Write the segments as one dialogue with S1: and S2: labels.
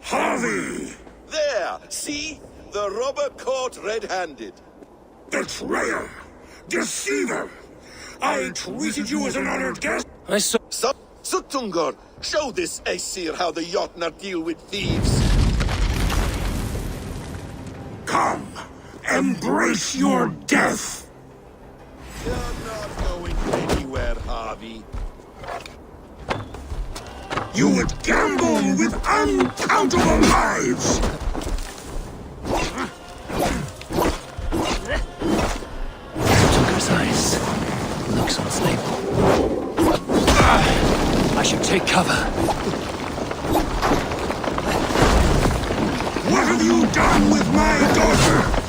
S1: Harvey!
S2: There! See? The robber caught red-handed.
S1: Betrayer! Deceiver! I treated you as an honored guest.
S3: I saw...
S2: Sutungur, show this Aesir how the Jotnar deal with thieves.
S1: Come, embrace your death.
S2: You're not going anywhere, Harvey.
S1: You would gamble with uncountable lives.
S3: Joker's eyes. Looks unstable. I should take cover.
S1: What have you done with my daughter?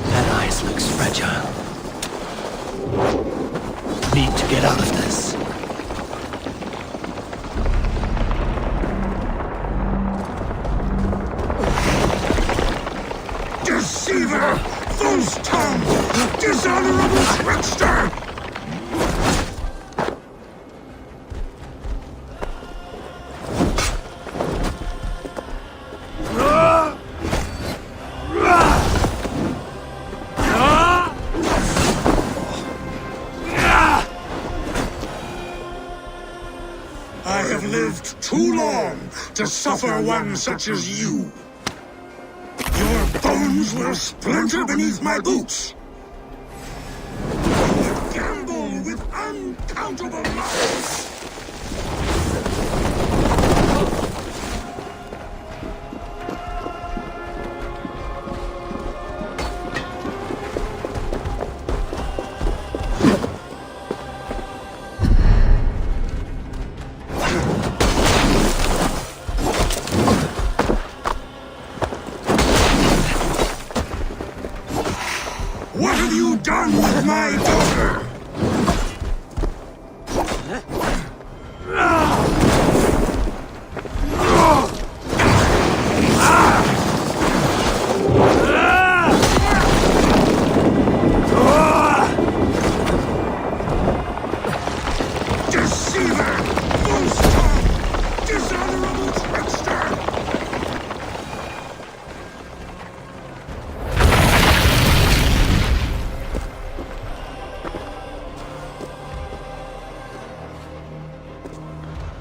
S3: That ice looks fragile. Need to get out of this.
S1: Deceiver! False tongue! Dishonorable trickster! I have lived too long to suffer one such as you. Your bones will splinter beneath my boots. You would gamble with uncountable lives. What have you done with my daughter? Deceiver! False tongue! Dishonorable trickster!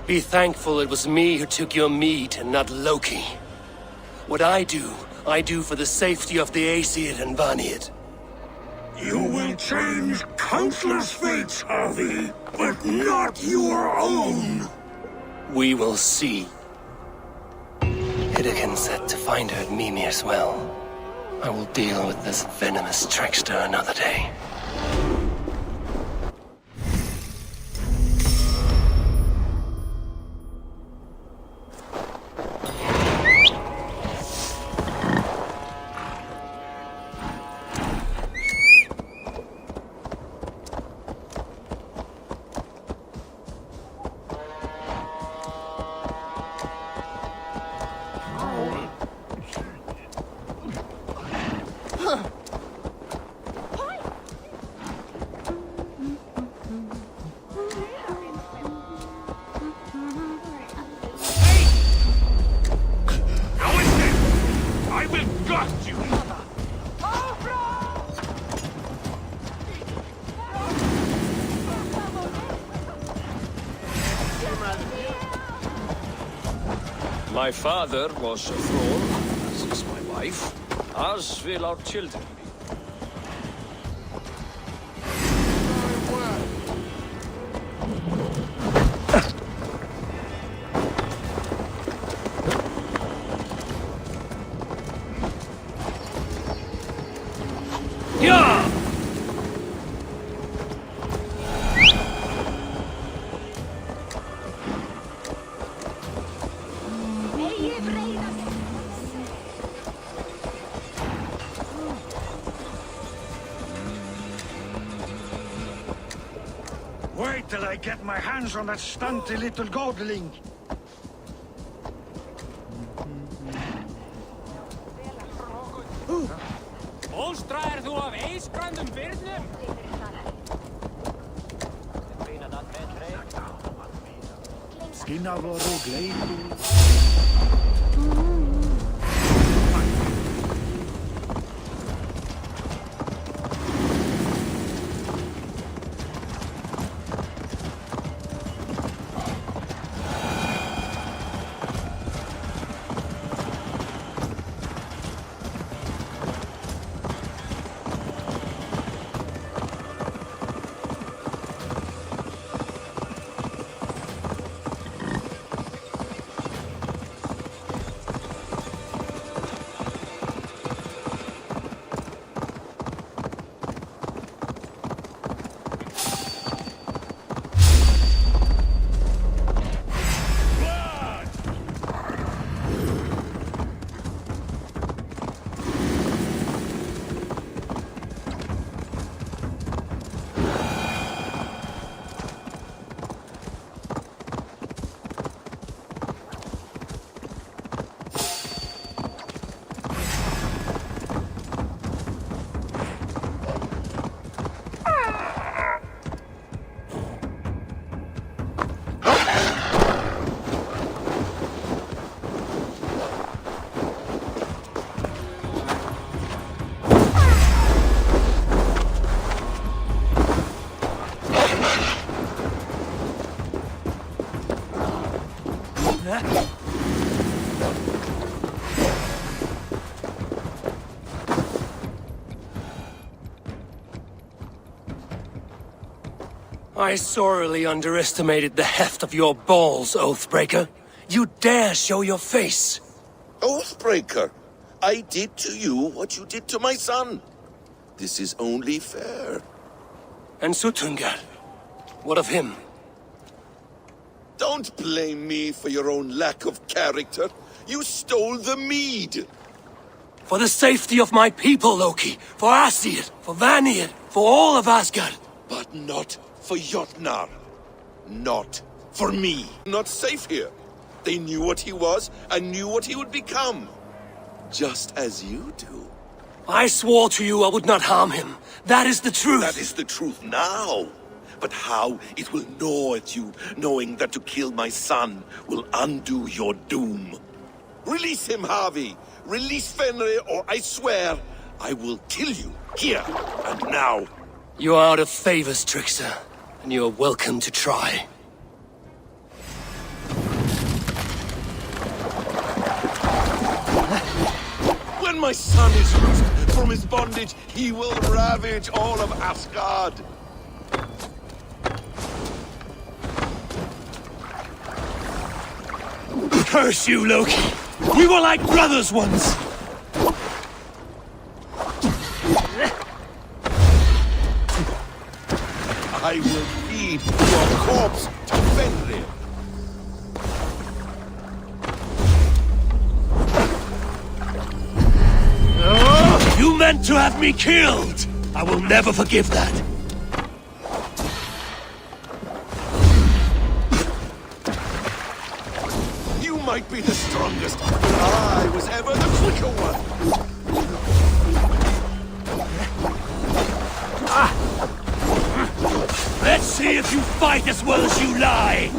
S3: Be thankful it was me who took your meat and not Loki. What I do for the safety of the Aesir and Vanir.
S1: You will change countless fates, Harvey, but not your own.
S3: We will see. Hidekin said to find her at Mimir's well. I will deal with this venomous trickster another day.
S4: My father was a thrall, as is my wife, as will our children be.
S3: Yeah!
S1: Wait till I get my hands on that stunty little godling.
S5: Óstraðir þú af eisgröndum byrnum?
S6: Skinavor og gleitur.
S3: I sorely underestimated the heft of your balls, Oathbreaker. You dare show your face!
S2: Oathbreaker, I did to you what you did to my son. This is only fair.
S3: And Sutungar? What of him?
S2: Don't blame me for your own lack of character. You stole the mead.
S3: For the safety of my people, Loki. For Aesir, for Vanir, for all of Asgard.
S2: But not for Jotnar. Not for me. Not safe here. They knew what he was and knew what he would become. Just as you do.
S3: I swore to you I would not harm him. That is the truth.
S2: That is the truth now. But how it will gnaw at you, knowing that to kill my son will undo your doom. Release him, Harvey. Release Fenrir, or I swear I will kill you here and now.
S3: You are out of favors, Trickster, and you are welcome to try.
S2: When my son is loosed from his bondage, he will ravage all of Asgard.
S3: Curse you, Loki! We were like brothers once!
S2: I will feed your corpse to Fenrir.
S3: You meant to have me killed! I will never forgive that.
S2: You might be the strongest, but I was ever the quicker one.
S3: Let's see if you fight as well as you lie!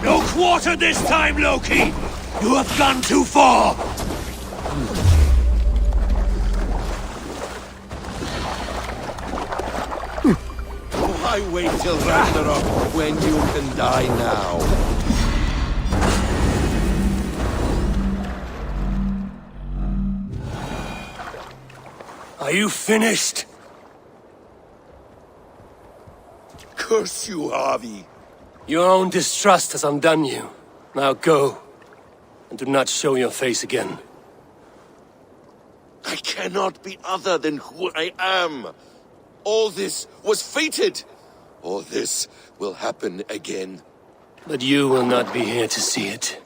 S3: No quarter this time, Loki! You have gone too far!
S2: Why wait till Ragnarok when you can die now?
S3: Are you finished?
S2: Curse you, Harvey.
S3: Your own distrust has undone you. Now go, and do not show your face again.
S2: I cannot be other than who I am. All this was fated. All this will happen again.
S3: But you will not be here to see it.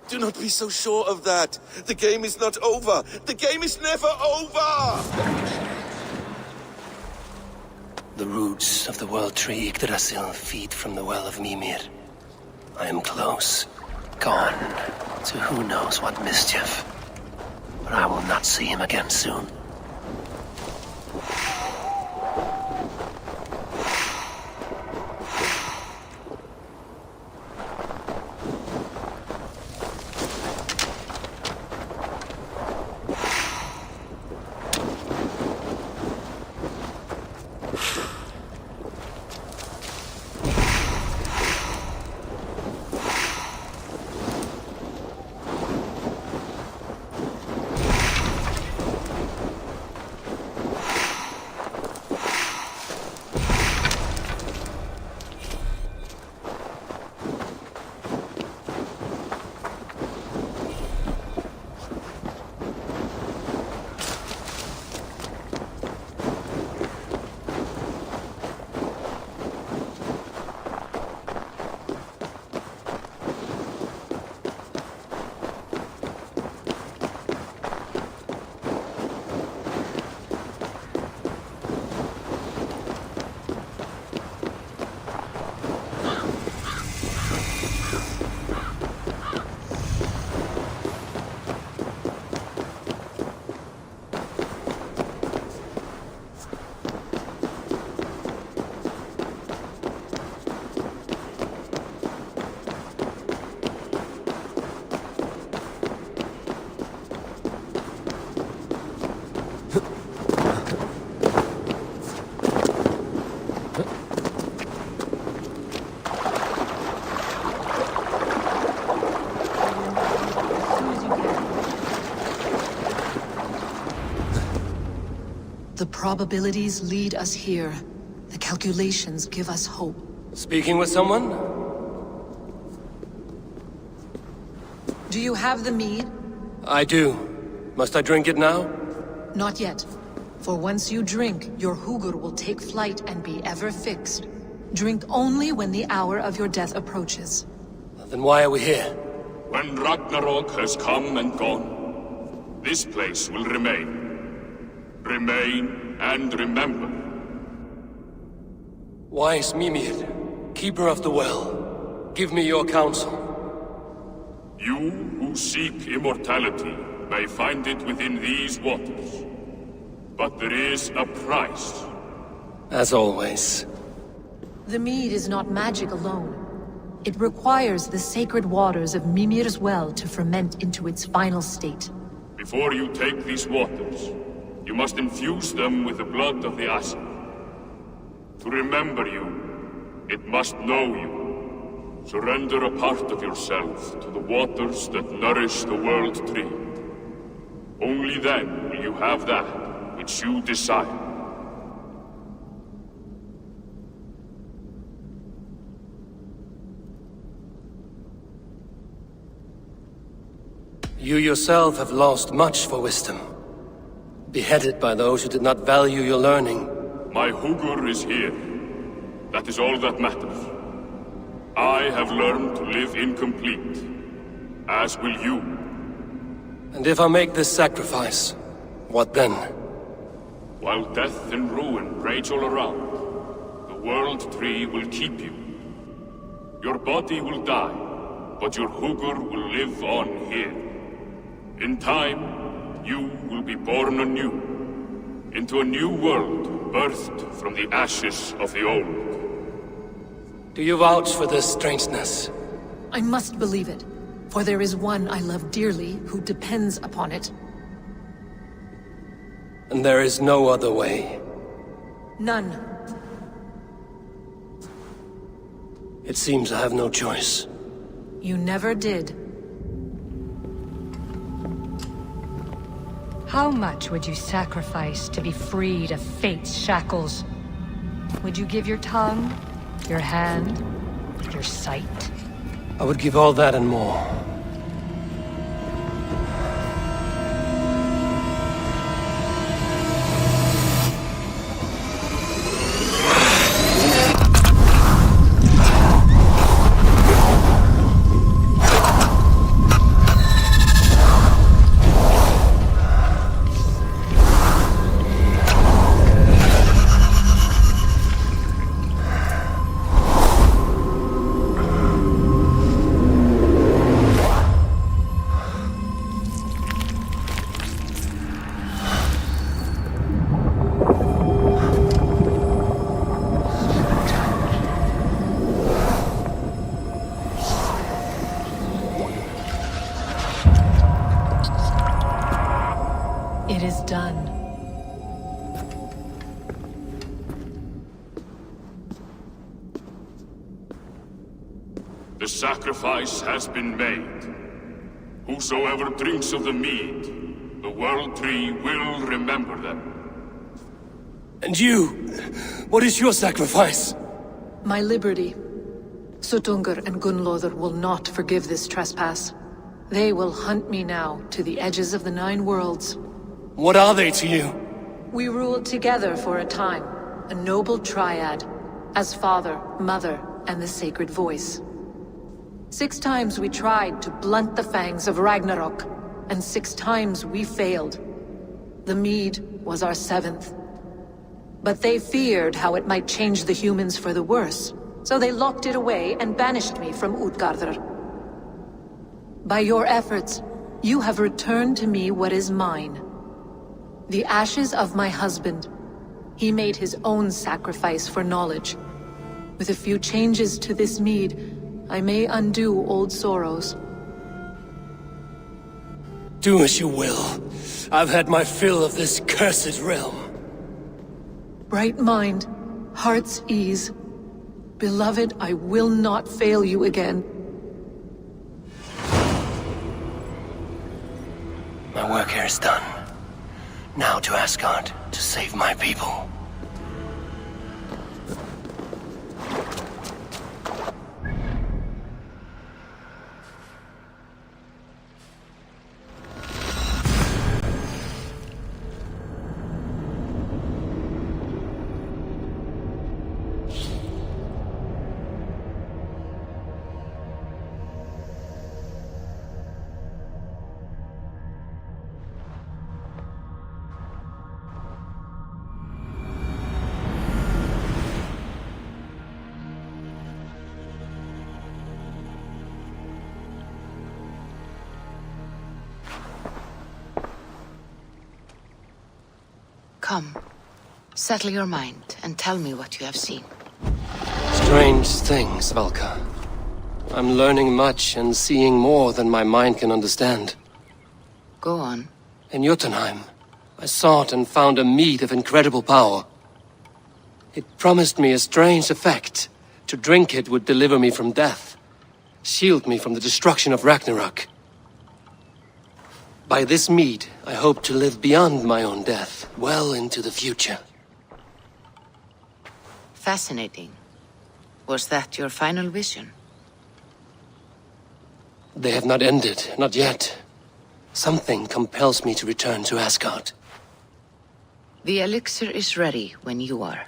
S2: Do not be so sure of that. The game is not over. The game is never over!
S3: The roots of the world tree Yggdrasil feed from the well of Mimir. I am close, gone to who knows what mischief. But I will not see him again soon.
S6: The probabilities lead us here. The calculations give us hope.
S3: Speaking with someone?
S6: Do you have the mead?
S3: I do. Must I drink it now?
S6: Not yet. For once you drink, your Hugur will take flight and be ever fixed. Drink only when the hour of your death approaches.
S3: Then why are we here?
S7: When Ragnarok has come and gone, this place will remain. Remain and remember.
S3: Wise Mimir, keeper of the well, give me your counsel.
S7: You who seek immortality may find it within these waters. But there is a price.
S3: As always.
S6: The mead is not magic alone. It requires the sacred waters of Mimir's well to ferment into its final state.
S7: Before you take these waters, you must infuse them with the blood of the Asa. To remember you, it must know you. Surrender a part of yourself to the waters that nourish the world tree. Only then will you have that which you desire.
S3: You yourself have lost much for wisdom. Beheaded by those who did not value your learning.
S7: My Hugur is here. That is all that matters. I have learned to live incomplete, as will you.
S3: And if I make this sacrifice, what then?
S7: While death and ruin rage all around, the world tree will keep you. Your body will die, but your Hugur will live on here. In time, you will be born anew, into a new world birthed from the ashes of the old.
S3: Do you vouch for this strangeness?
S6: I must believe it, for there is one I love dearly who depends upon it.
S3: And there is no other way.
S6: None.
S3: It seems I have no choice.
S6: You never did.
S8: How much would you sacrifice to be freed of fate's shackles? Would you give your tongue, your hand, your sight?
S3: I would give all that and more.
S6: It is done.
S7: The sacrifice has been made. Whosoever drinks of the mead, the World Tree will remember them.
S3: And you? What is your sacrifice?
S6: My liberty. Suttungr and Gunnlóðr will not forgive this trespass. They will hunt me now to the edges of the 9 worlds.
S3: What are they to you?
S6: We ruled together for a time, a noble triad, as father, mother, and the sacred voice. 6 times we tried to blunt the fangs of Ragnarok, and 6 times we failed. The mead was our 7th. But they feared how it might change the humans for the worse, so they locked it away and banished me from Utgardr. By your efforts, you have returned to me what is mine. The ashes of my husband. He made his own sacrifice for knowledge. With a few changes to this mead, I may undo old sorrows.
S3: Do as you will. I've had my fill of this cursed realm.
S6: Bright mind, heart's ease. Beloved, I will not fail you again.
S3: My work here is done. Now to Asgard to save my people.
S9: Come, settle your mind and tell me what you have seen.
S3: Strange things, Valka. I'm learning much and seeing more than my mind can understand.
S9: Go on.
S3: In Jotunheim, I sought and found a mead of incredible power. It promised me a strange effect. To drink it would deliver me from death, shield me from the destruction of Ragnarok. By this mead, I hope to live beyond my own death, well into the future.
S9: Fascinating. Was that your final vision?
S3: They have not ended, not yet. Something compels me to return to Asgard.
S9: The elixir is ready when you are.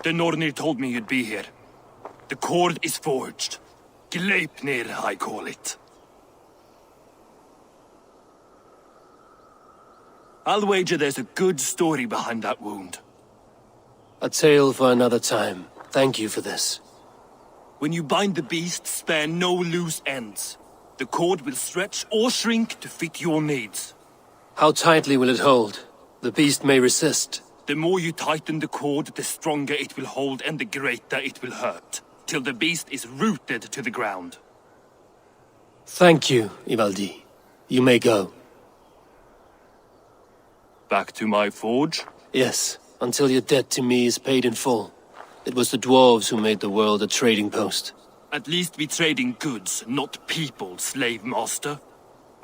S10: The Nornir told me you'd be here. The cord is forged. Gleipnir, I call it. I'll wager there's a good story behind that wound.
S3: A tale for another time. Thank you for this.
S10: When you bind the beast, spare no loose ends. The cord will stretch or shrink to fit your needs.
S3: How tightly will it hold? The beast may resist.
S10: The more you tighten the cord, the stronger it will hold and the greater it will hurt, till the beast is rooted to the ground.
S3: Thank you, Ivaldi. You may go.
S10: Back to my forge?
S3: Yes, until your debt to me is paid in full. It was the dwarves who made the world a trading post.
S10: At least we trade in goods, not people, slave master.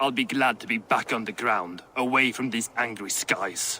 S10: I'll be glad to be back on the ground, away from these angry skies.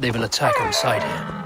S3: They will attack inside here.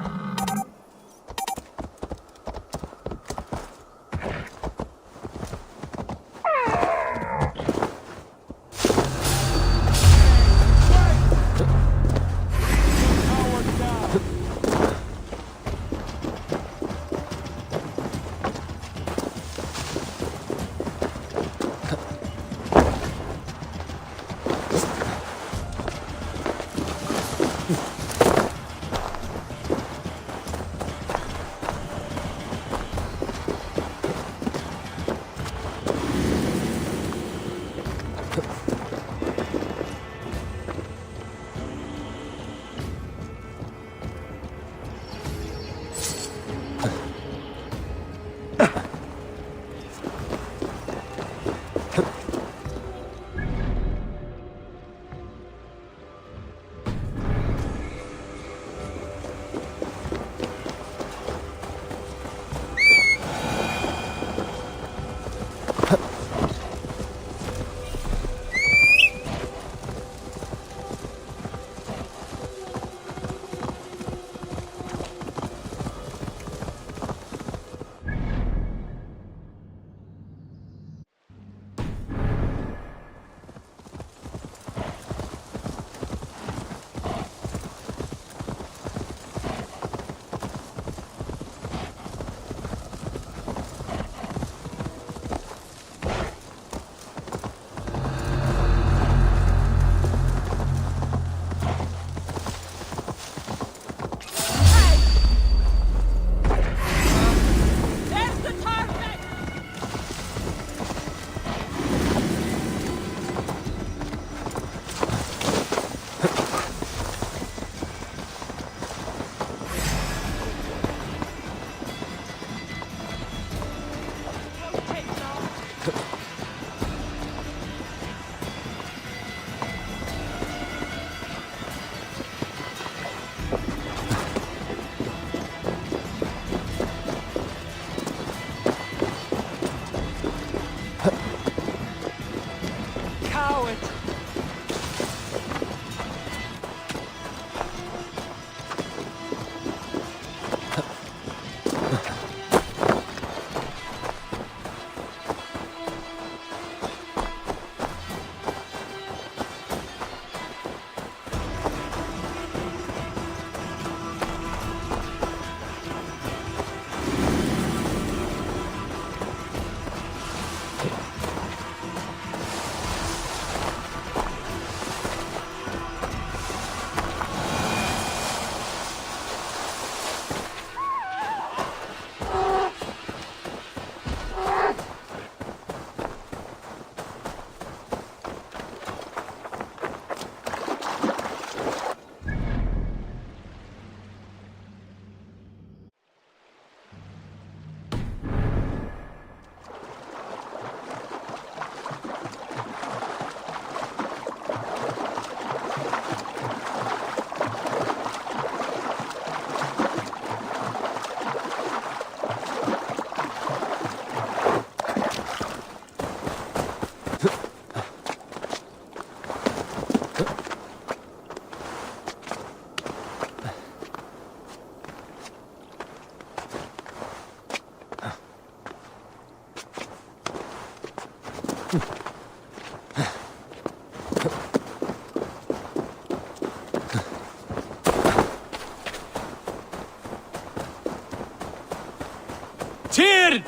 S3: Tyr!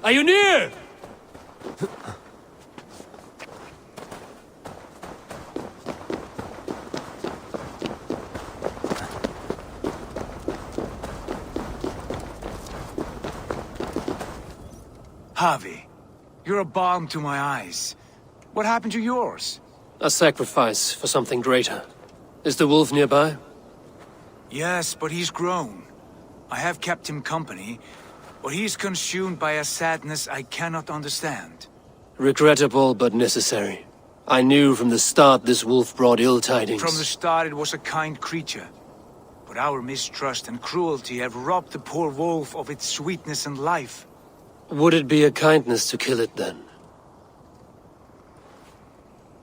S3: Are you near?
S11: Harvey, you're a balm to my eyes. What happened to yours?
S3: A sacrifice for something greater. Is the wolf nearby?
S11: Yes, but he's grown. I have kept him company, but he's consumed by a sadness I cannot understand.
S3: Regrettable, but necessary. I knew from the start this wolf brought ill tidings.
S11: From the start it was a kind creature. But our mistrust and cruelty have robbed the poor wolf of its sweetness and life.
S3: Would it be a kindness to kill it, then?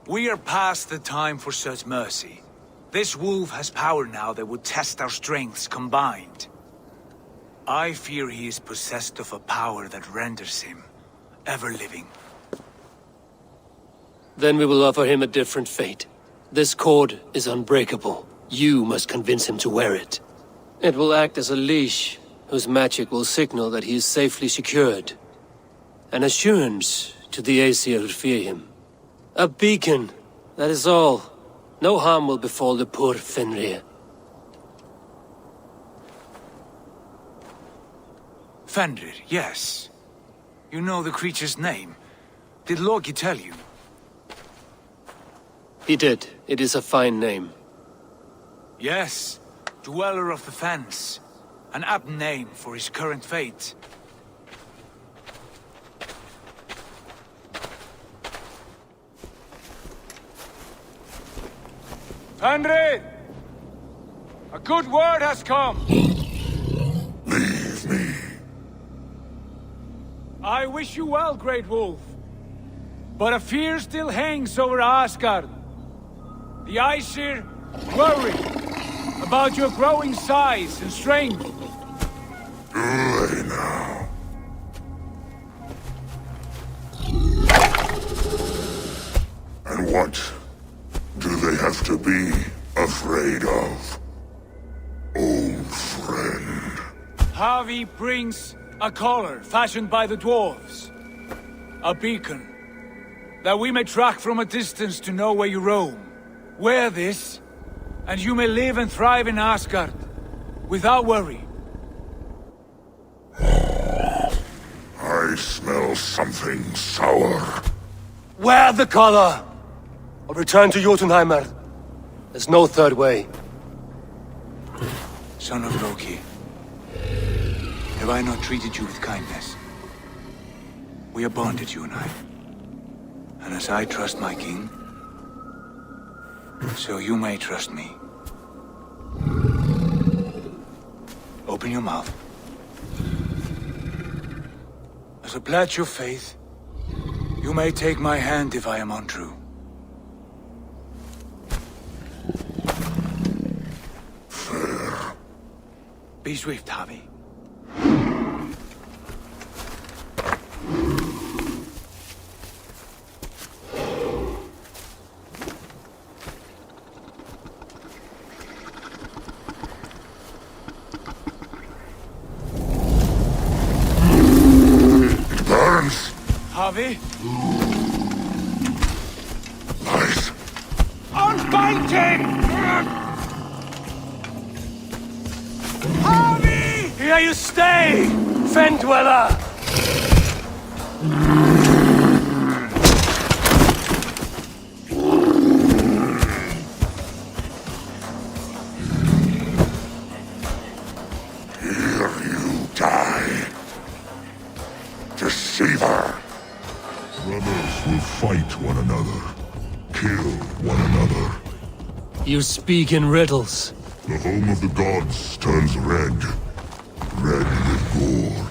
S11: We are past the time for such mercy. This wolf has power now that would test our strengths combined. I fear he is possessed of a power that renders him ever-living.
S3: Then we will offer him a different fate. This cord is unbreakable. You must convince him to wear it. It will act as a leash, whose magic will signal that he is safely secured. An assurance to the Aesir who fear him. A beacon, that is all. No harm will befall the poor Fenrir.
S11: Fenrir, yes. You know the creature's name. Did Loki tell you?
S3: He did. It is a fine name.
S11: Yes. Dweller of the Fens. An apt name for his current fate. Fenrir! A good word has come!
S1: Leave me.
S11: I wish you well, Great Wolf. But a fear still hangs over Asgard. The Aesir worry about your growing size and strength.
S1: Do they now? And what do they have to be afraid of? Old friend.
S11: Harvey brings a collar fashioned by the dwarves. A beacon, that we may track from a distance to know where you roam. Wear this, and you may live and thrive in Asgard, without worry.
S1: I smell something sour.
S3: Wear the collar! Or return to Jotunheimer. There's no third way.
S11: Son of Loki, have I not treated you with kindness? We are bonded, you and I. And as I trust my king, so you may trust me. Open your mouth. As a pledge of faith, you may take my hand if I am untrue.
S1: Fair.
S11: Be swift, Harvey.
S1: Burns.
S11: Harvey?
S1: Nice.
S11: Unbiting! Harvey!
S3: Here you stay, Fen Dweller!
S1: Here you die. Deceiver. Brothers will fight one another. Kill one another.
S3: You speak in riddles.
S1: The home of the gods turns red. Red with gore.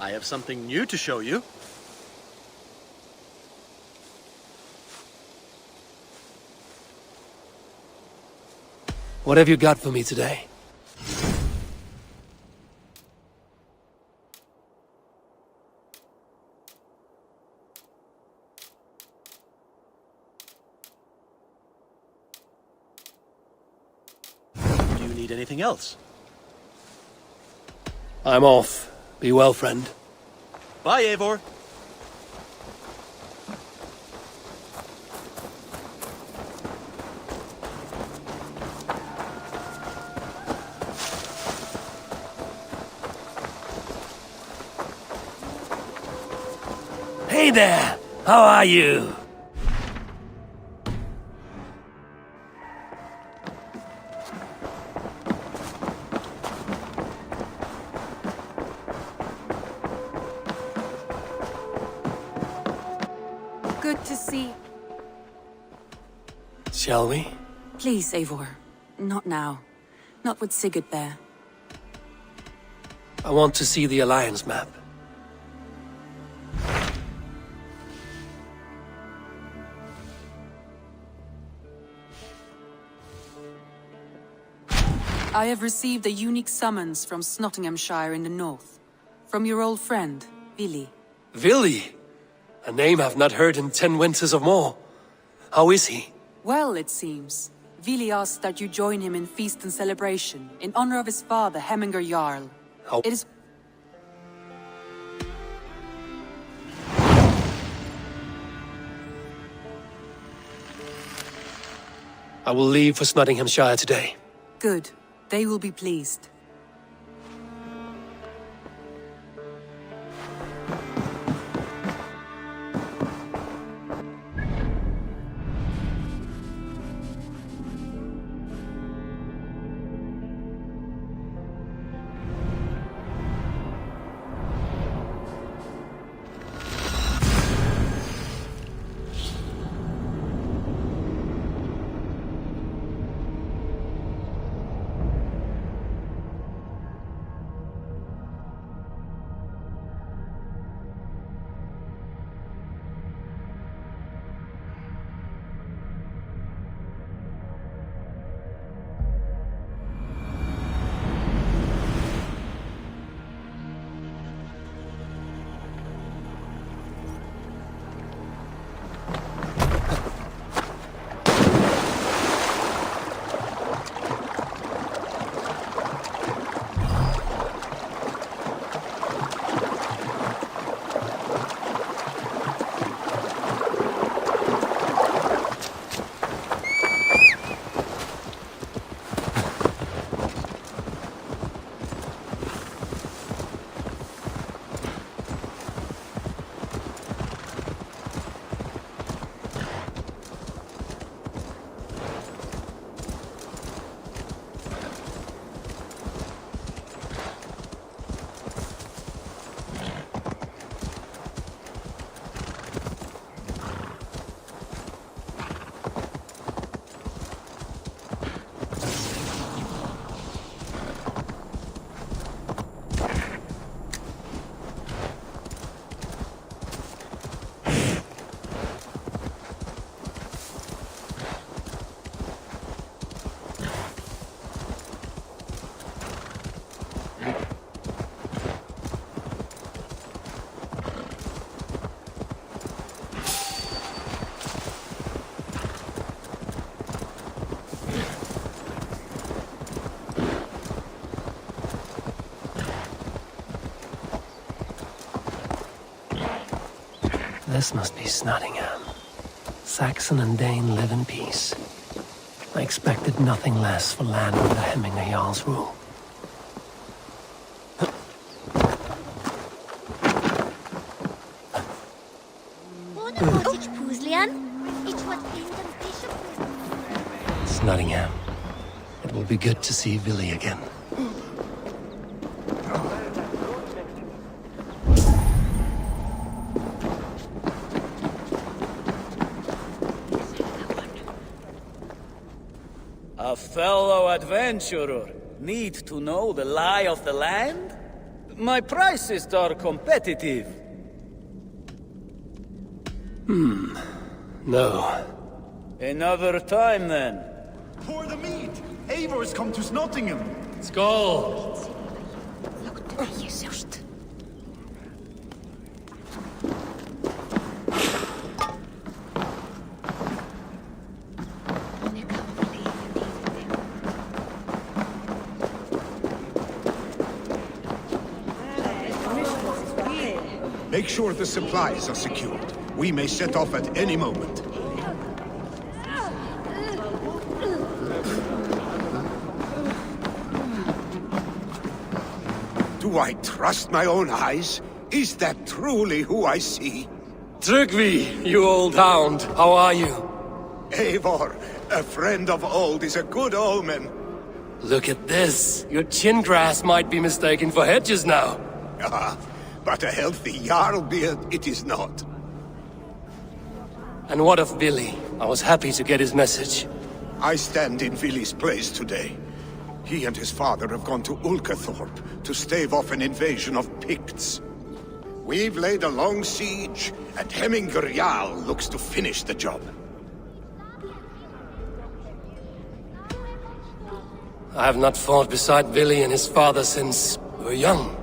S12: I have something new to show you.
S3: What have you got for me today?
S12: Do you need anything else?
S3: I'm off. Be well, friend.
S12: Bye, Eivor.
S3: Hey there! How are you?
S13: Good to see.
S3: Shall we?
S13: Please, Eivor. Not now. Not with Sigurd there.
S3: I want to see the Alliance map.
S13: I have received a unique summons from Nottinghamshire in the north. From your old friend, Vili.
S3: Vili? A name I've not heard in 10 winters or more. How is he?
S13: Well, it seems. Vili asked that you join him in feast and celebration, in honor of his father, Hemminger Jarl.
S3: How?
S13: It is...
S3: I will leave for Nottinghamshire today.
S13: Good. They will be pleased.
S3: This must be Nottingham. Saxon and Dane live in peace. I expected nothing less for land under Hemminger Jarl's rule. It's Nottingham. It will be good to see Vili again.
S14: A fellow adventurer need to know the lie of the land?
S11: My prices are competitive.
S3: No.
S11: Another time, then.
S14: Pour the meat! Eivor's come to Nottingham!
S3: Skål!
S1: Make sure the supplies are secured. We may set off at any moment. Do I trust my own eyes? Is that truly who I see?
S3: Tryggvi, you old hound, how are you?
S1: Eivor, a friend of old is a good omen.
S3: Look at this. Your chin grass might be mistaken for hedges now.
S1: Ah, but a healthy Jarl beard it is not.
S3: And what of Billy? I was happy to get his message.
S1: I stand in Vili's place today. He and his father have gone to Ulkathorpe to stave off an invasion of Picts. We've laid a long siege, and Hemminger Jarl looks to finish the job.
S3: I have not fought beside Billy and his father since we were young.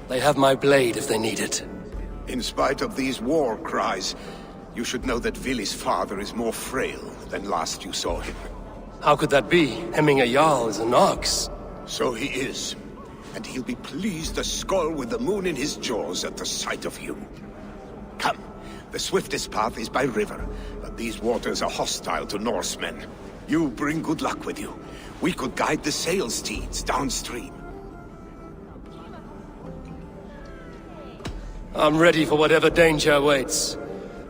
S3: They have my blade if they need it.
S1: In spite of these war cries, you should know that Vili's father is more frail than last you saw him.
S3: How could that be? Hemminger Jarl is an ox.
S1: So he is. And he'll be pleased to skull with the moon in his jaws at the sight of you. Come, the swiftest path is by river, but these waters are hostile to Norsemen. You bring good luck with you. We could guide the sail steeds downstream.
S3: I'm ready for whatever danger awaits.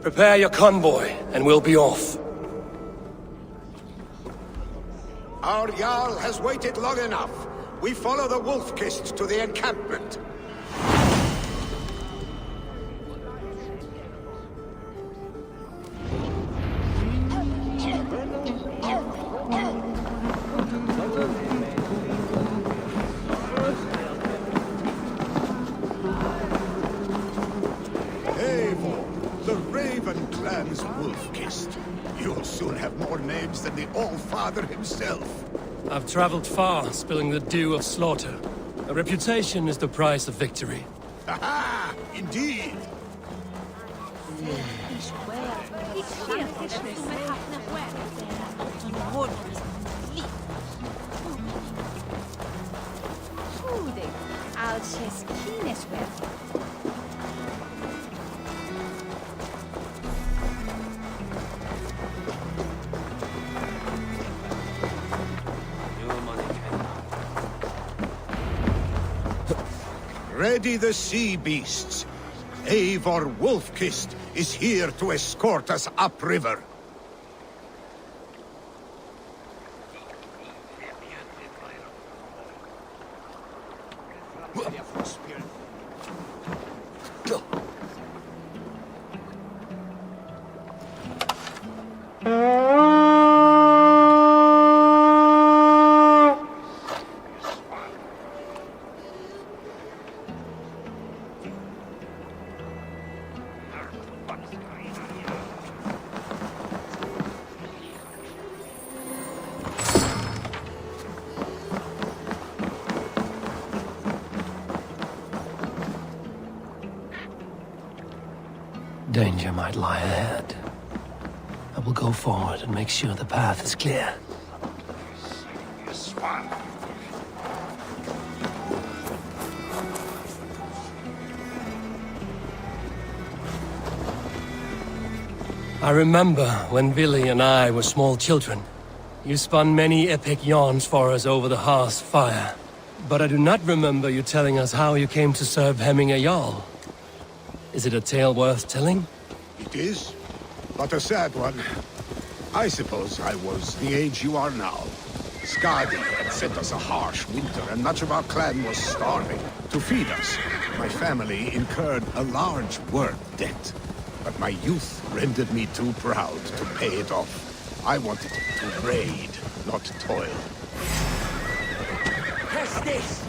S3: Prepare your convoy, and we'll be off.
S1: Our Jarl has waited long enough. We follow the Wolf-Kist to the encampment. Eivor, the Raven clan's Wolf-Kist. You'll soon have more names than the All-Father himself.
S3: I've traveled far, spilling the dew of slaughter. A reputation is the price of victory.
S1: Aha! Indeed! Ready the sea beasts. Eivor Wolf-Kist is here to escort us upriver.
S3: Danger might lie ahead. I will go forward and make sure the path is clear. I remember when Billy and I were small children. You spun many epic yarns for us over the hearth's fire. But I do not remember you telling us how you came to serve Hemminger Jarl. Is it a tale worth telling?
S1: It is, but a sad one. I suppose I was the age you are now. Skadi had sent us a harsh winter, and much of our clan was starving. To feed us, my family incurred a large work debt. But my youth rendered me too proud to pay it off. I wanted to raid, not toil.
S11: Catch this!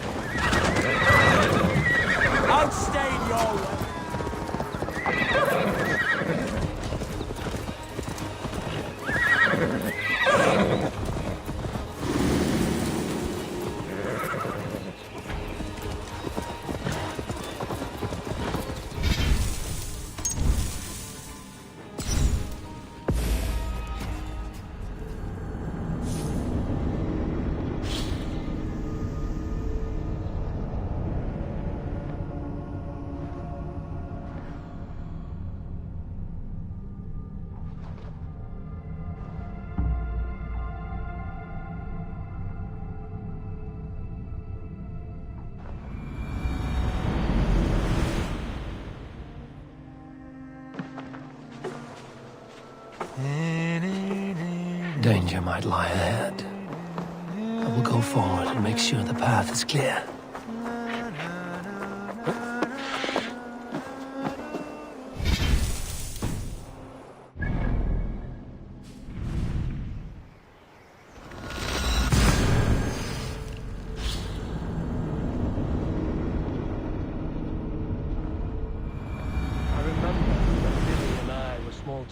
S3: Danger might lie ahead. I will go forward and make sure the path is clear.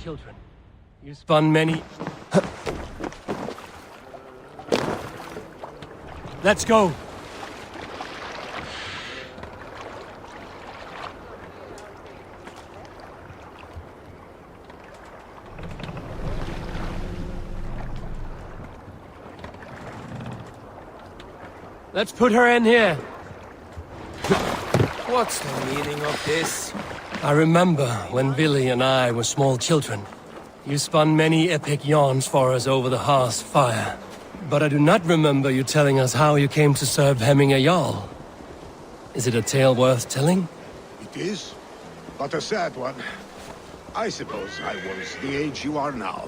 S3: Children. You spun many...
S11: Let's go!
S3: Let's put her in here.
S4: What's the meaning of this?
S3: I remember when Billy and I were small children. You spun many epic yarns for us over the hearth's fire. But I do not remember you telling us how you came to serve Hemminger Jarl. Is it a tale worth telling?
S1: It is, but a sad one. I suppose I was the age you are now.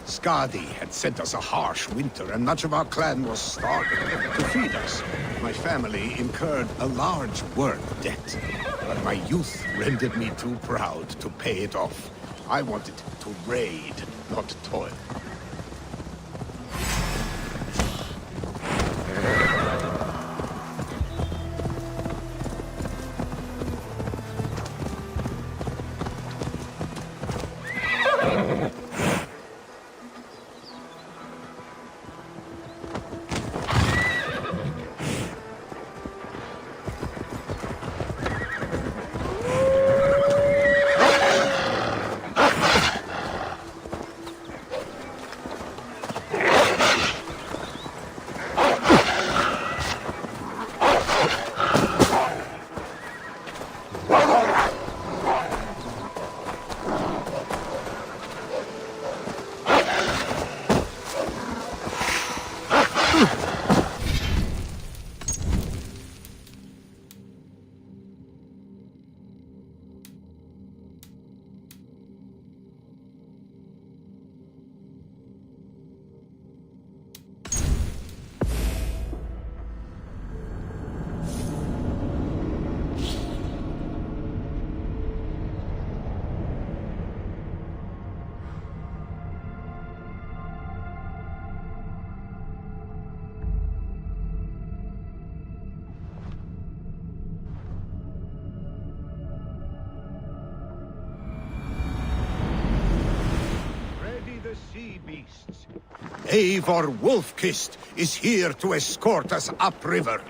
S1: Skadi had sent us a harsh winter, and much of our clan was starving. To feed us, my family incurred a large work debt. But my youth rendered me too proud to pay it off. I wanted to raid, not toil. Eivor Wolf-Kissed is here to escort us upriver.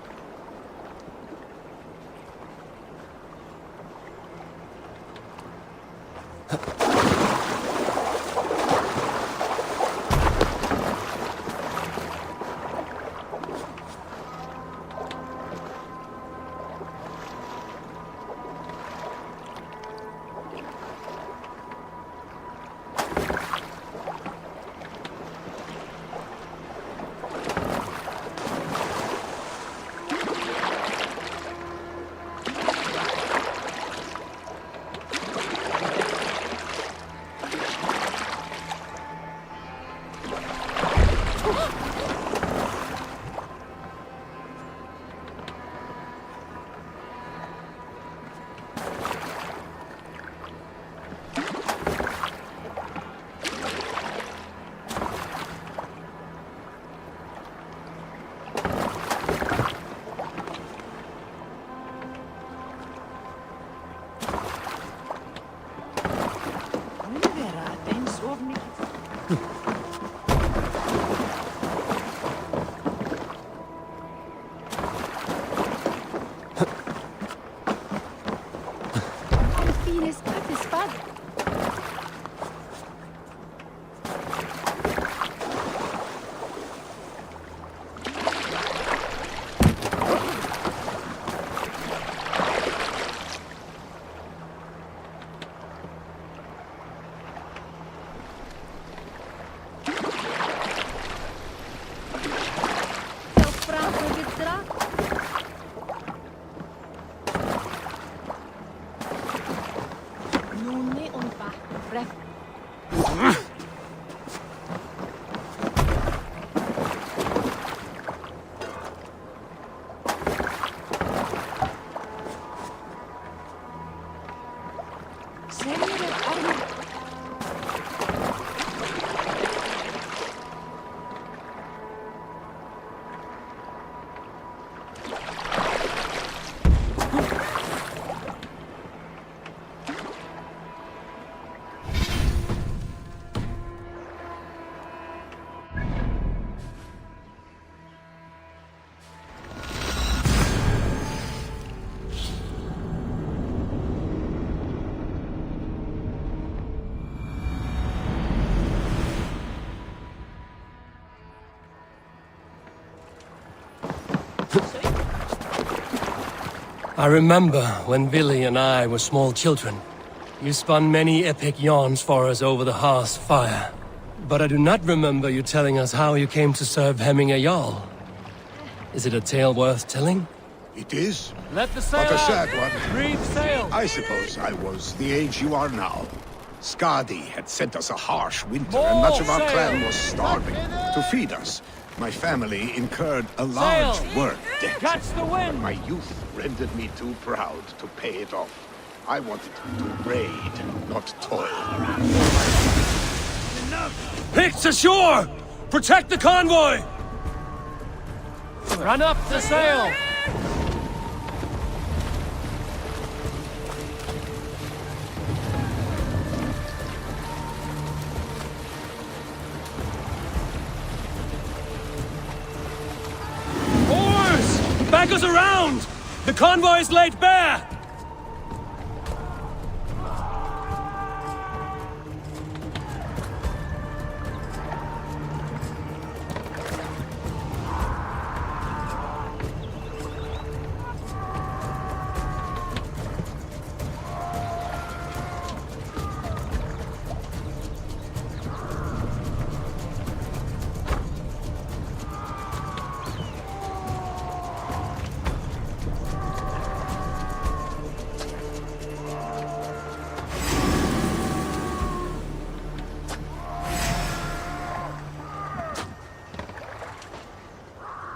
S3: I remember when Billy and I were small children. You spun many epic yarns for us over the hearth's fire. But I do not remember you telling us how you came to serve Hemminger Jarl. Is it a tale worth telling?
S1: It is.
S11: Let the sail
S1: But a
S11: out.
S1: sad one.
S11: Breathe sail.
S1: I suppose I was the age you are now. Skadi had sent us a harsh winter, and much of our
S11: More
S1: clan
S11: sail.
S1: was starving. To feed us, my family incurred a large work debt.
S11: Catch the wind.
S1: My youth rendered me too proud to pay it off. I wanted to raid, not toil.
S3: Picts ashore! Protect the convoy!
S11: Run up the sail.
S3: Oars! Back us around! The convoy's laid bare!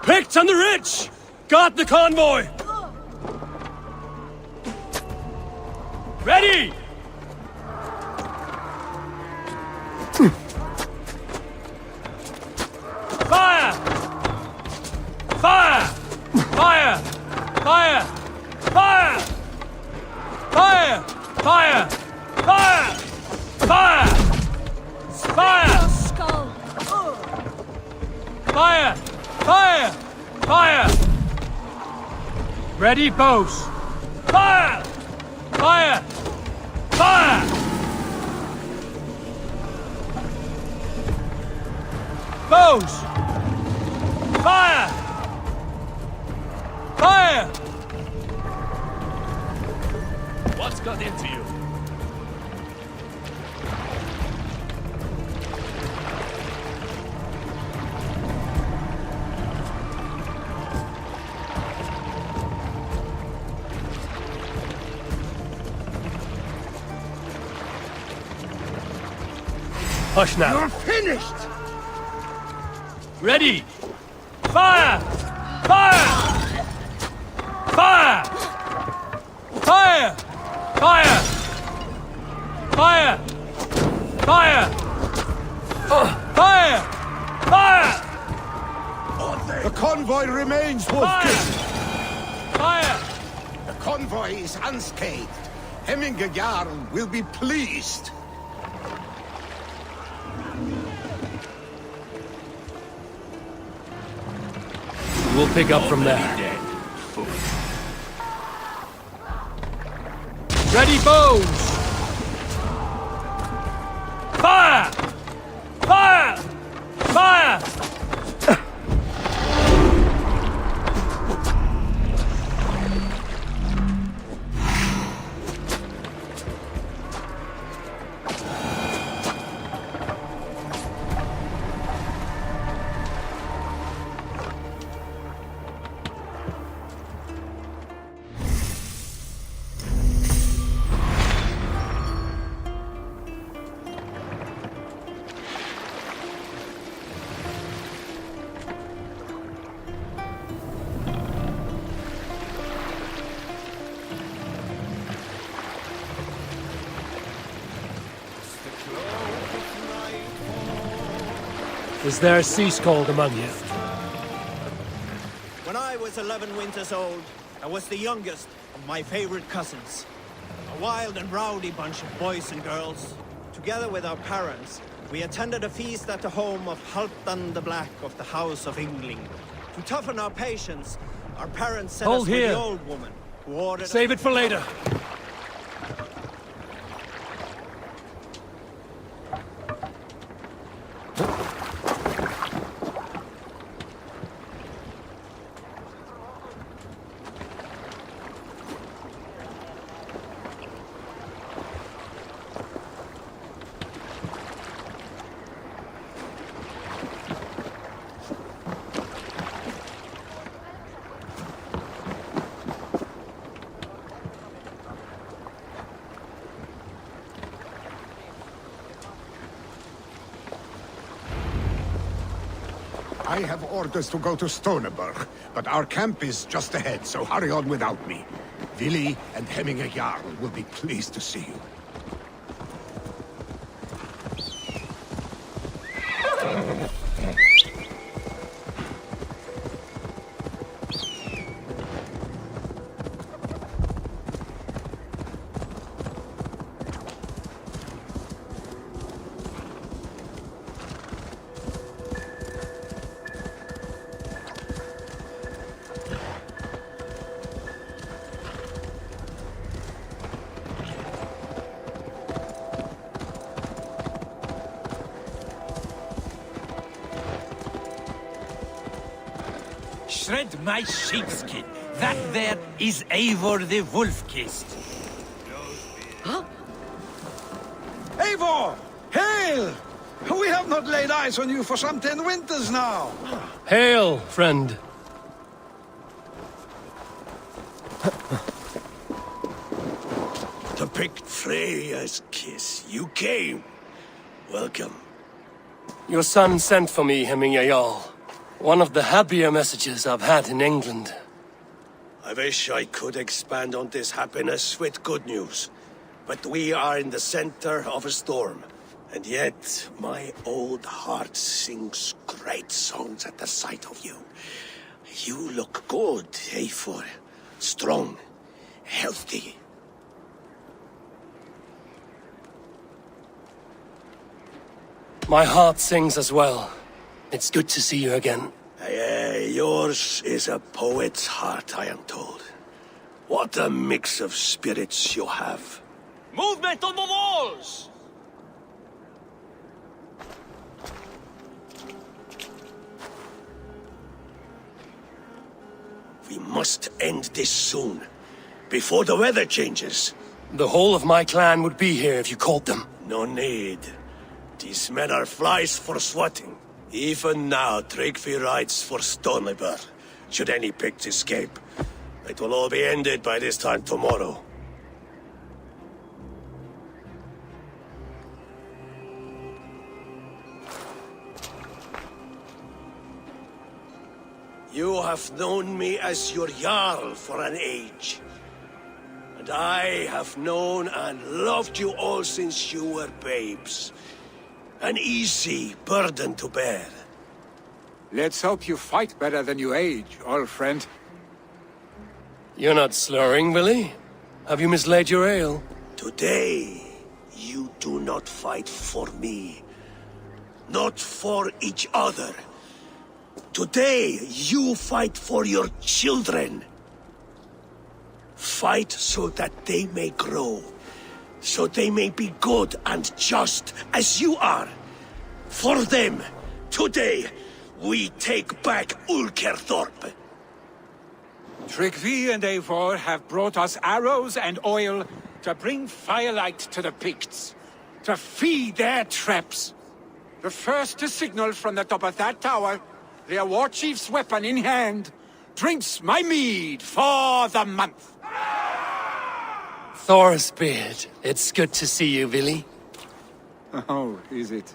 S3: Picts on the ridge! Guard the convoy! Ready! Fire! Fire! Fire! Fire! Fire! Fire! Fire! Fire! Fire! Fire!
S15: Skull.
S11: Fire! Fire! Fire! Ready, bows. Fire! Fire! Fire! Bows! Fire! Fire!
S10: What's got into you?
S3: Hush now.
S1: You're finished!
S3: Ready! Fire! Fire! Fire!
S11: Fire! Fire! Fire! Fire! Fire! Fire!
S1: The convoy remains, Wolfkin!
S11: Fire!
S1: The convoy is unscathed. Hemminger Jarl will be pleased.
S3: We'll pick up from there.
S11: Ready, bows! Fire! Fire! Fire!
S3: Is there a sea scald among you?
S16: When I was 11 winters old, I was the youngest of my favorite cousins. A wild and rowdy bunch of boys and girls. Together with our parents, we attended a feast at the home of Halfdan the Black of the House of Yngling. To toughen our patience, our parents sent
S11: Hold
S16: us with
S11: here.
S16: the old woman, who ordered...
S3: Save it for later.
S1: I have orders to go to Stoneberg, but our camp is just ahead, so hurry on without me. Vili and Hemminger Jarl will be pleased to see you.
S11: Shred my sheepskin. That there is Eivor the Wolf-Kissed.
S15: Huh? Eivor! Hail! We have not laid eyes on you for some 10 winters now.
S3: Hail, friend.
S2: To pick Freya's kiss. You came. Welcome.
S3: Your son sent for me, Hemminger Jarl. One of the happier messages I've had in England.
S2: I wish I could expand on this happiness with good news. But we are in the center of a storm. And yet, my old heart sings great songs at the sight of you. You look good, Eivor. Strong, healthy.
S3: My heart sings as well. It's good to see you again.
S2: Yours is a poet's heart, I am told. What a mix of spirits you have.
S4: Movement on the walls!
S2: We must end this soon, before the weather changes.
S3: The whole of my clan would be here if you called them.
S2: No need. These men are flies for swatting. Even now, Tryggvi rides for Stoneberg. Should any Picts escape, it will all be ended by this time tomorrow. You have known me as your Jarl for an age. And I have known and loved you all since you were babes. An easy burden to bear.
S11: Let's hope you fight better than you age, old friend.
S3: You're not slurring, Willie? Have you mislaid your ale?
S2: Today, you do not fight for me. Not for each other. Today, you fight for your children. Fight so that they may grow. So they may be good and just as you are. For them, today, we take back Ulkerthorpe.
S11: Tryggvi and Eivor have brought us arrows and oil to bring firelight to the Picts, to feed their traps. The first to signal from the top of that tower, their war chief's weapon in hand, drinks my mead for the month.
S3: Thorsbeard, it's good to see you, Willie.
S11: Oh, is it?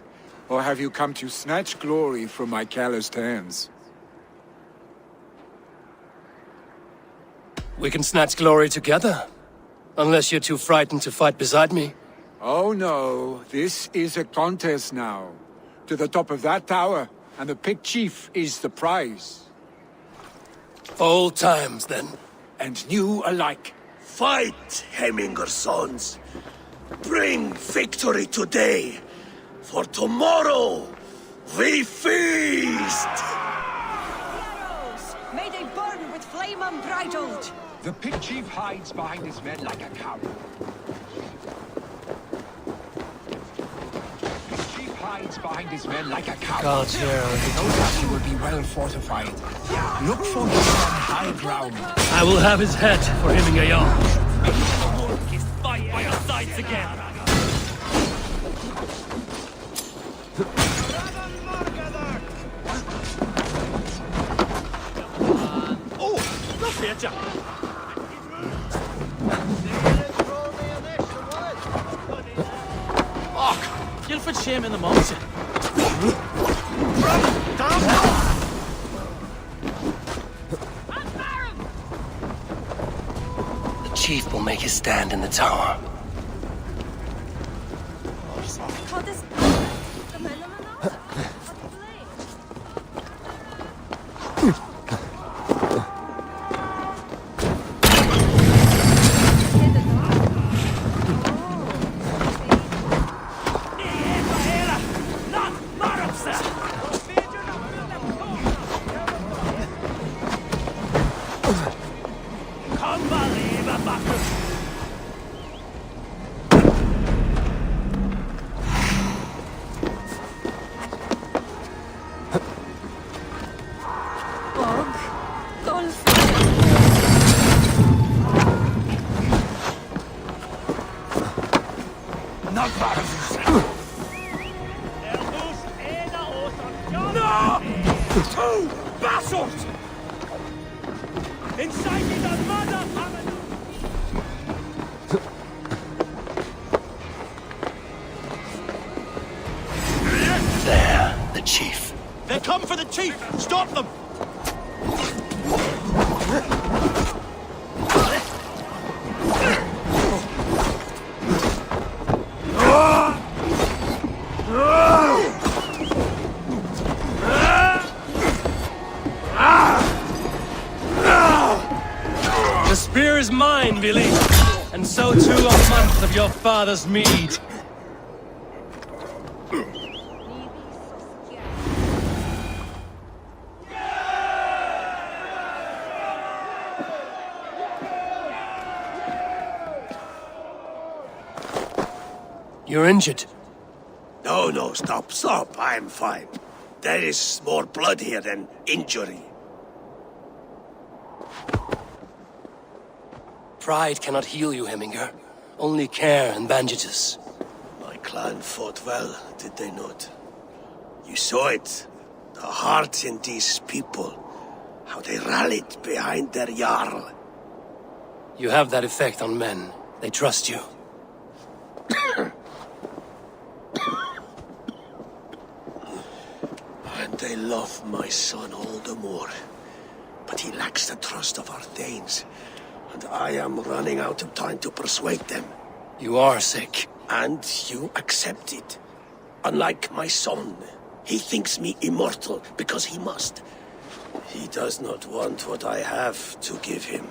S11: Or have you come to snatch glory from my calloused hands?
S3: We can snatch glory together. Unless you're too frightened to fight beside me.
S11: Oh no, this is a contest now. To the top of that tower, and the Pict Chief is the prize.
S3: Old times, then.
S11: And new alike.
S2: Fight, Hemminger sons. Bring victory today. For tomorrow, we feast!
S17: Arrows! May they burn with flame unbridled!
S11: The Pict Chief hides behind his men like a coward. Hides behind his men like a coward.
S3: God's here.
S11: He knows that he will be well fortified. Look for him on high ground.
S3: I will have his head for Hemminger Jarl.
S10: Fight by your sides again.
S12: Look at you.
S10: You'll fit shame in the mountain.
S3: make his stand in the tower. There, the chief.
S12: They come for the chief! Stop them!
S18: The spear is mine, Billy. And so too a month of your father's mead.
S3: You're injured.
S2: No, stop. I'm fine. There is more blood here than injury.
S3: Pride cannot heal you, Heminger. Only care and bandages.
S2: My clan fought well, did they not? You saw it. The heart in these people. How they rallied behind their Jarl.
S3: You have that effect on men. They trust you.
S2: And they love my son all the more. But he lacks the trust of our Thanes. And I am running out of time to persuade them.
S3: You are sick.
S2: And you accept it. Unlike my son, he thinks me immortal because he must. He does not want what I have to give him.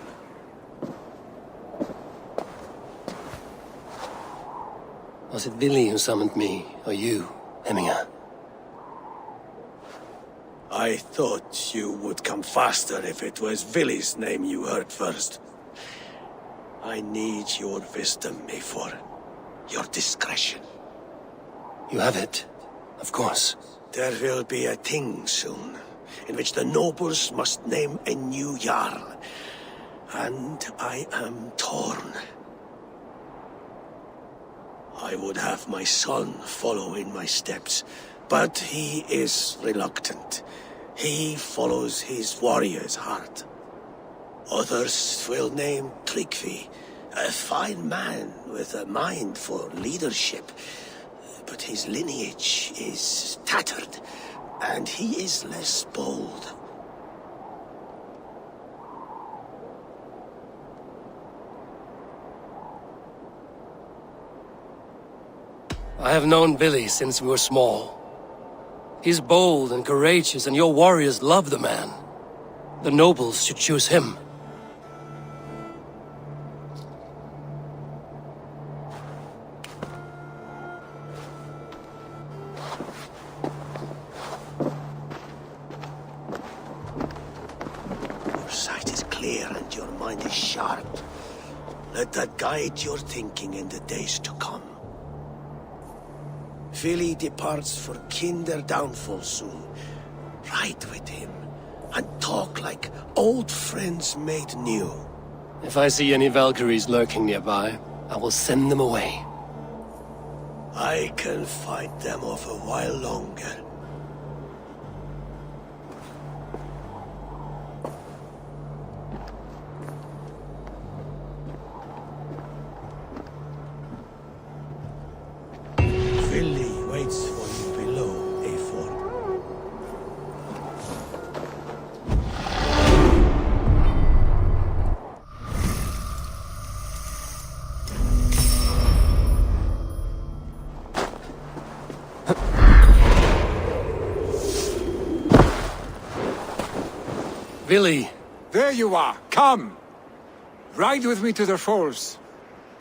S3: Was it Billy who summoned me, or you, Heminger?
S2: I thought you would come faster if it was Villy's name you heard first. I need your wisdom, Mayfor. Your discretion.
S3: You have it, of course.
S2: There will be a thing soon, in which the nobles must name a new Jarl. And I am torn. I would have my son follow in my steps, but he is reluctant. He follows his warrior's heart. Others will name Tryggvi, a fine man with a mind for leadership. But his lineage is tattered, and he is less bold.
S3: I have known Billy since we were small. He's bold and courageous, and your warriors love the man. The nobles should choose him.
S2: Your sight is clear and your mind is sharp. Let that guide your thinking in the days to come. Vili departs for kinder downfall soon. Ride with him, and talk like old friends made new.
S3: If I see any Valkyries lurking nearby, I will send them away.
S2: I can fight them off a while longer. Vili waits for you below, A4.
S18: Billy.
S15: There you are. Come. Ride with me to the falls.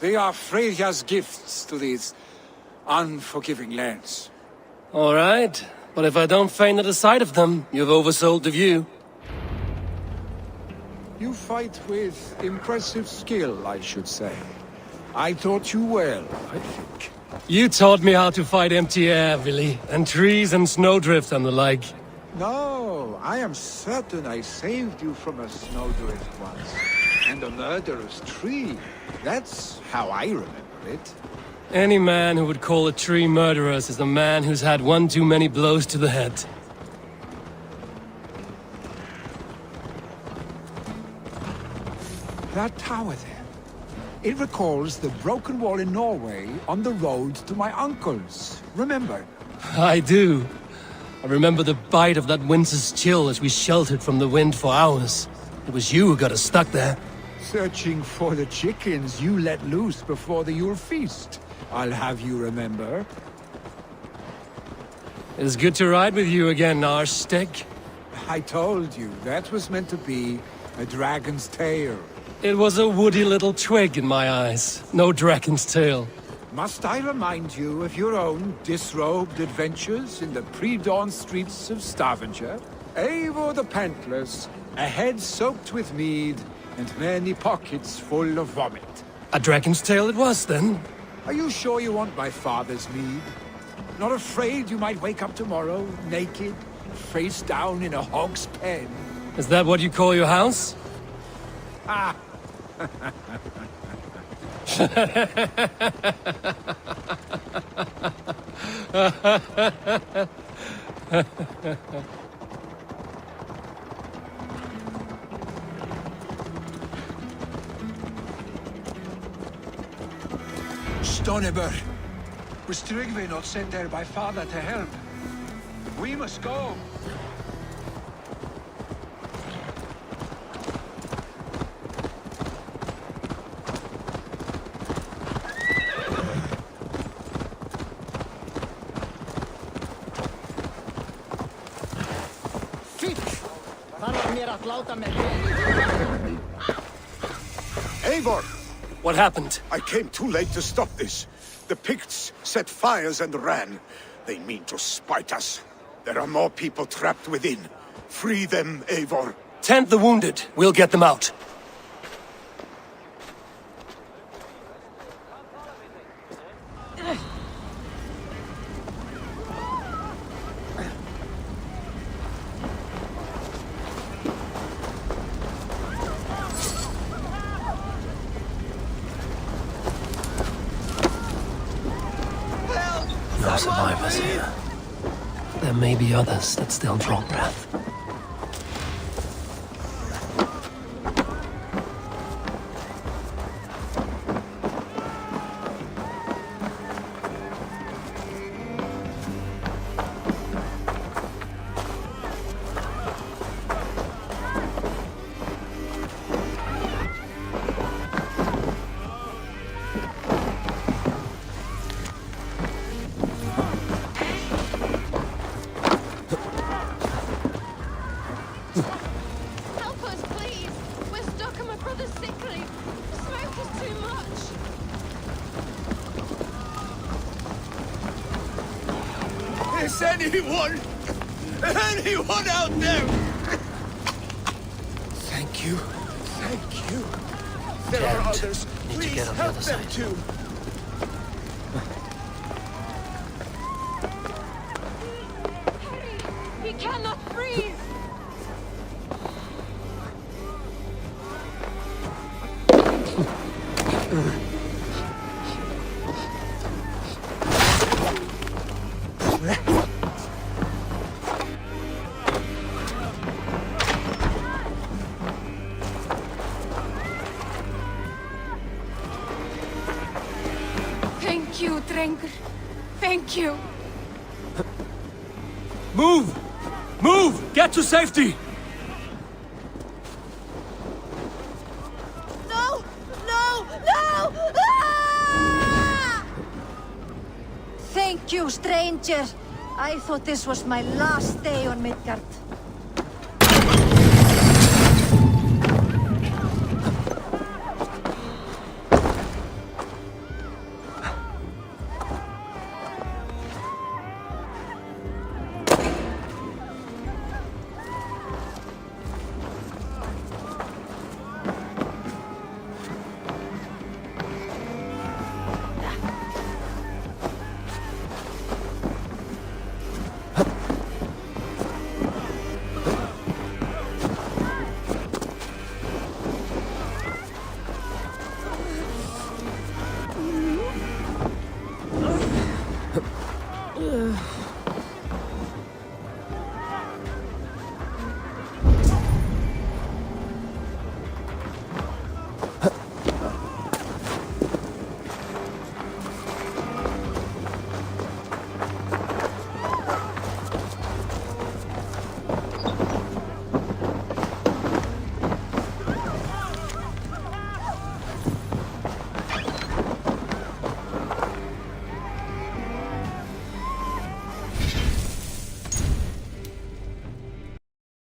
S15: They are Freya's gifts to these unforgiving lands.
S18: All right. But if I don't faint at the sight of them, you've oversold the view.
S15: You fight with impressive skill, I should say. I taught you well, I think.
S18: You taught me how to fight empty air, Billy, and trees and snowdrift and the like.
S15: No, I am certain I saved you from a snowdrift once. And a murderous tree. That's how I remember it.
S18: Any man who would call a tree murderous is a man who's had one too many blows to the head.
S15: That tower there. It recalls the broken wall in Norway on the road to my uncle's. Remember?
S18: I do. I remember the bite of that winter's chill as we sheltered from the wind for hours. It was you who got us stuck there.
S15: Searching for the chickens you let loose before the Yule feast. I'll have you remember.
S18: It's good to ride with you again, Arstick.
S15: I told you, that was meant to be a dragon's tail.
S18: It was a woody little twig in my eyes. No dragon's tail.
S15: Must I remind you of your own disrobed adventures in the pre-dawn streets of Stavanger? Eivor the Pantless, a head soaked with mead, and many pockets full of vomit.
S18: A dragon's tail it was, then?
S15: Are you sure you want my father's mead? Not afraid you might wake up tomorrow, naked, face down in a hog's pen?
S18: Is that what you call your house?
S15: Ah! Stoneber! Was Tryggvi not sent there by father to help? We must go!
S1: Eivor!
S18: What happened?
S1: I came too late to stop this. The Picts set fires and ran. They mean to spite us. There are more people trapped within. Free them, Eivor.
S18: Tend the wounded. We'll get them out. No survivors here. There may be others that still draw breath.
S2: Is anyone out there?
S1: Thank you. Thank you.
S2: There are
S18: Damned.
S2: others.
S18: Need to
S2: Please
S18: get on the
S2: help
S18: other
S2: them
S18: side.
S2: too.
S17: He cannot breathe! Thank you, Drengur. Thank you.
S18: Move! Move! Get to safety!
S17: No! No! No! Ah! Thank you, stranger. I thought this was my last day on Midgard.